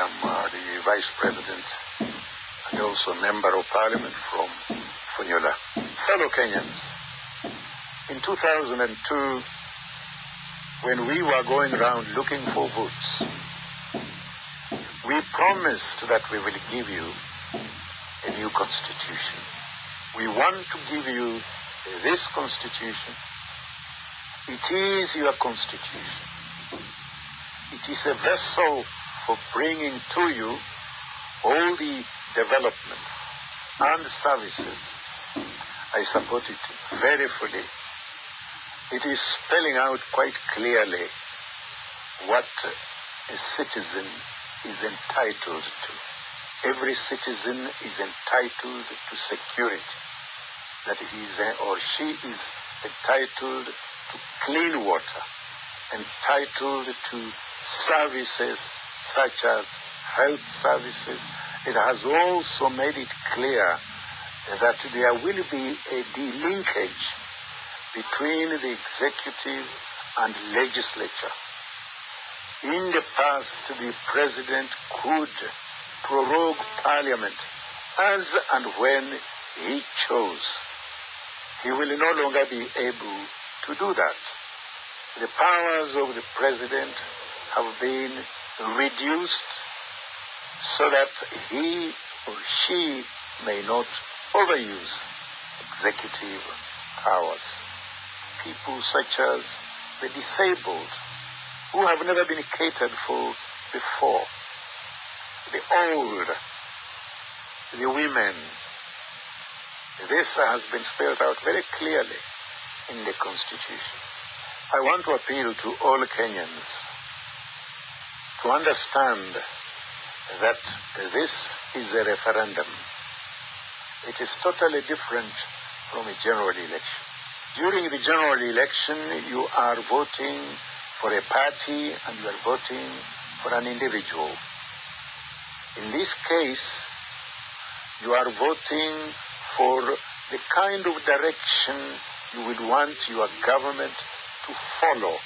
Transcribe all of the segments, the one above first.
am the Vice President and also Member of Parliament from Funyola. Fellow Kenyans, in 2002, when we were going around looking for votes, we promised that we will give you a new constitution. We want to give you this constitution. It is your constitution. It is a vessel for bringing to you all the developments and services. I support it very fully. It is spelling out quite clearly what a citizen is entitled to. Every citizen is entitled to security, that he or she is entitled to clean water, entitled to services such as health services. It has also made it clear that there will be a delinkage between the executive and legislature. In the past, the president could prorogue parliament as and when he chose. He will no longer be able to do that. The powers of the president have been reduced so that he or she may not overuse executive powers. People such as the disabled, who have never been catered for before, the old, the women. This has been spelled out very clearly in the Constitution. I want to appeal to all Kenyans to understand that this is a referendum. It is totally different from a general election. During the general election, you are voting for a party and you are voting for an individual. In this case, you are voting for the kind of direction you would want your government to follow.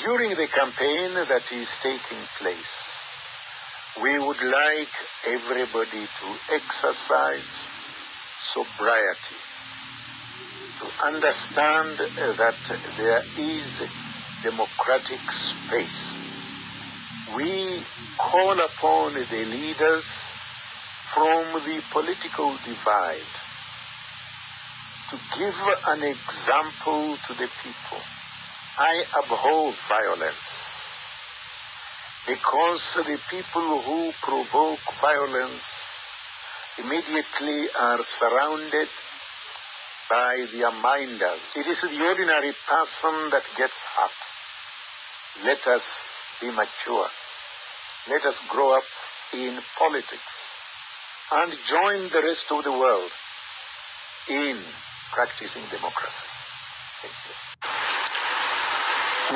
During the campaign that is taking place, we would like everybody to exercise sobriety, to understand that there is democratic space. We call upon the leaders from the political divide to give an example to the people. I abhor violence because the people who provoke violence immediately are surrounded by their minders. It is the ordinary person that gets hurt. Let us be mature. Let us grow up in politics and join the rest of the world in practicing democracy. Thank you.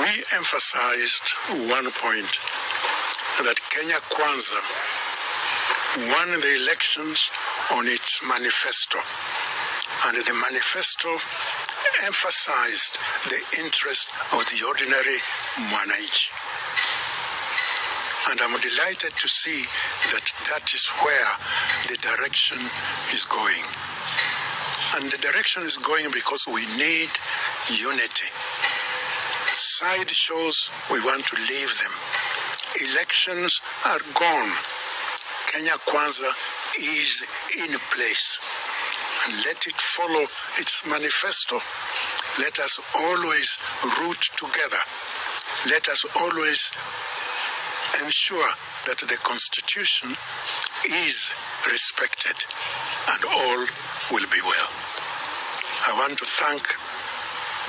We emphasized one point, that Kenya Kwanza won the elections on its manifesto. And the manifesto emphasized the interest of the ordinary mwananchi. And I'm delighted to see that that is where the direction is going. And the direction is going because we need unity. Side shows, we want to leave them. Elections are gone. Kenya Kwanza is in place. And let it follow its manifesto. Let us always root together. Let us always ensure that the Constitution is respected and all will be well. I want to thank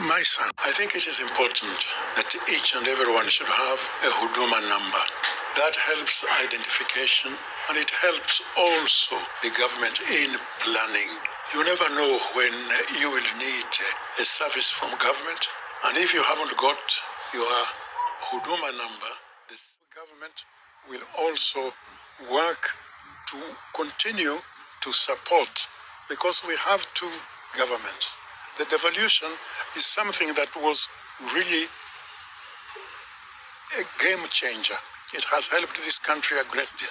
my son. I think it is important that each and everyone should have a Huduma number. That helps identification and it helps also the government in planning. You never know when you will need a service from government. And if you haven't got your Huduma number, the government will also work to continue to support, because we have two governments. The devolution is something that was really a game changer. It has helped this country a great deal.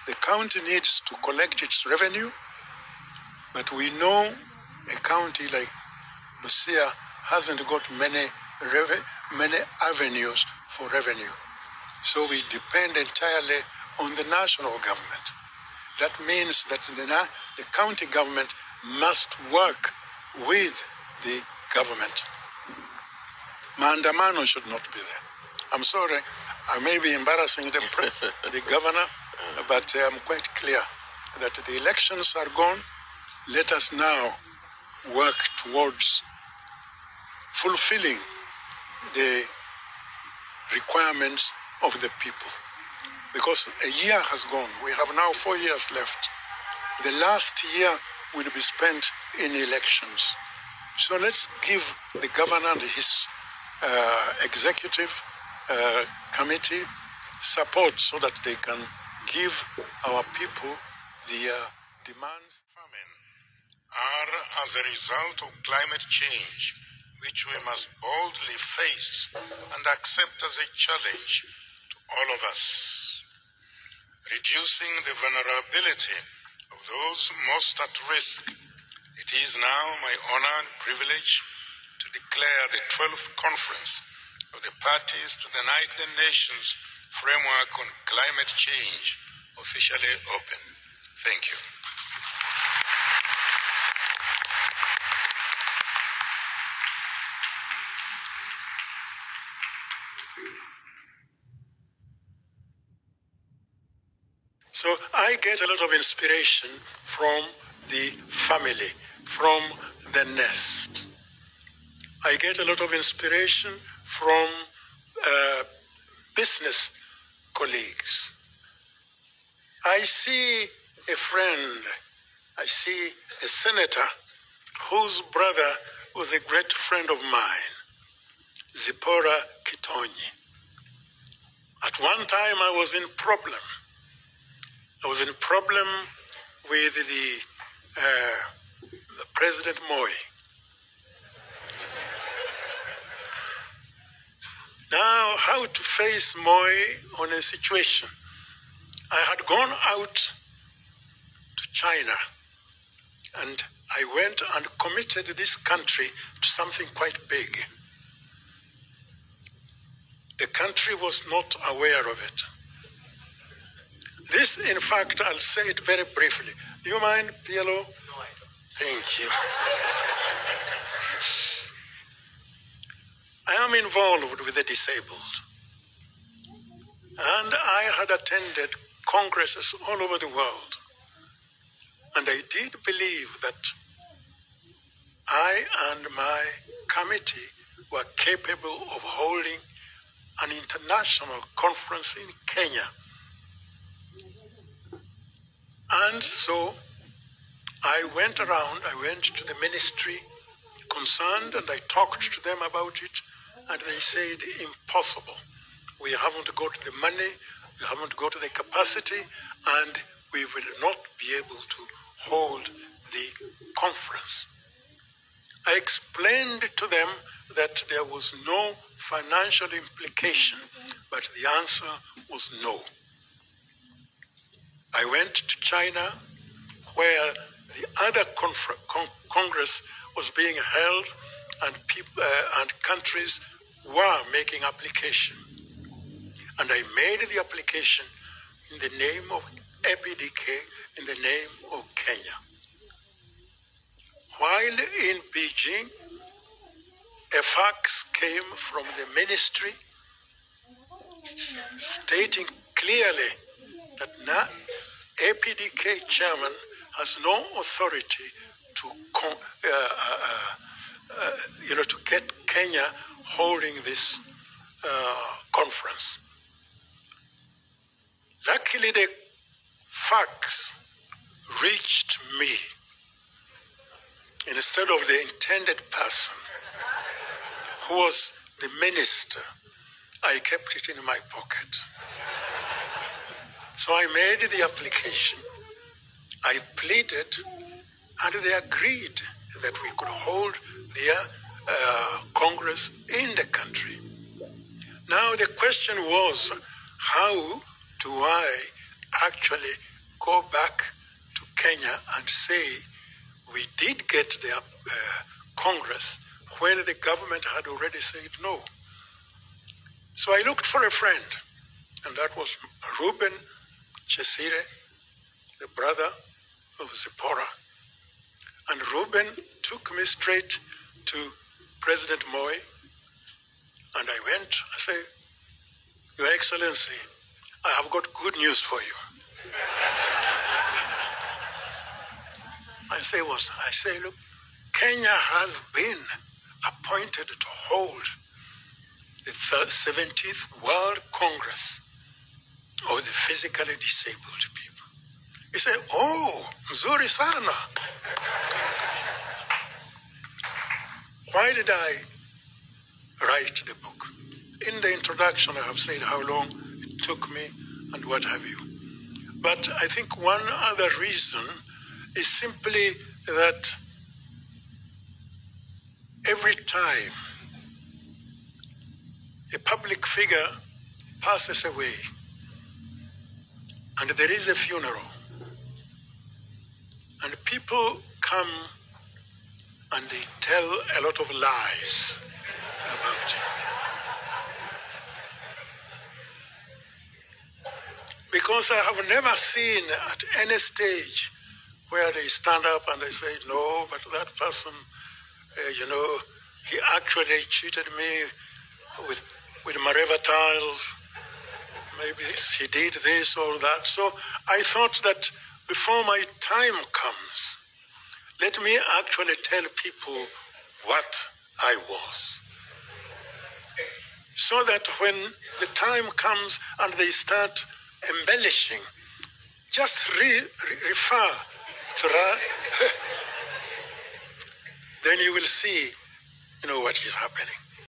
The county needs to collect its revenue, but we know a county like Busia hasn't got many avenues for revenue. So we depend entirely on the national government. That means that the county government must work with the government. Maandamano should not be there. I'm sorry, I may be embarrassing the governor, but I'm quite clear that the elections are gone. Let us now work towards fulfilling the requirements of the people. Because a year has gone. We have now 4 years left. The last year will be spent in elections. So let's give the governor and his executive committee support so that they can give our people the demands. Famine are as a result of climate change, which we must boldly face and accept as a challenge to all of us. Reducing the vulnerability of those most at risk, it is now my honor and privilege to declare the 12th Conference of the Parties to the United Nations Framework on Climate Change officially open. Thank you. So I get a lot of inspiration from the family, from the nest. I get a lot of inspiration from business colleagues. I see a friend, I see a senator whose brother was a great friend of mine, Zipporah Kitonyi. At one time I was in problem. I was in problem with the President Moi. Now, how to face Moi on a situation? I had gone out to China and I went and committed this country to something quite big. The country was not aware of it. This, in fact, I'll say it very briefly. Do you mind, PLO? No, I don't. Thank you. I am involved with the disabled. And I had attended congresses all over the world. And I did believe that I and my committee were capable of holding an international conference in Kenya. And so I went around, I went to the ministry concerned and I talked to them about it, and they said, impossible. We haven't got the money, we haven't got the capacity, and we will not be able to hold the conference. I explained to them that there was no financial implication, but the answer was no. I went to China, where the other Congress was being held, and people and countries were making application. And I made the application in the name of EPDK, in the name of Kenya. While in Beijing, a fax came from the ministry stating clearly that APDK chairman has no authority to to get Kenya holding this conference. Luckily, the fax reached me instead of the intended person, who was the minister. I kept it in my pocket. So I made the application, I pleaded, and they agreed that we could hold their Congress in the country. Now the question was, how do I actually go back to Kenya and say we did get the Congress when the government had already said no? So I looked for a friend, and that was Reuben Chesire, the brother of Zipporah. And Reuben took me straight to President Moi, and I went, I said, Your Excellency, I have got good news for you. I say, look, Kenya has been appointed to hold the 70th World Congress of the physically disabled people. He said, oh, mzuri sana. Why did I write the book? In the introduction, I have said how long it took me and what have you. But I think one other reason is simply that every time a public figure passes away and there is a funeral and people come and they tell a lot of lies about it. Because I have never seen at any stage where they stand up and they say, no, but that person, he actually cheated me with Mareva tiles. Maybe he did this or that. So I thought that before my time comes, let me actually tell people what I was. So that when the time comes and they start embellishing, just refer to that. Then you will see, what is happening.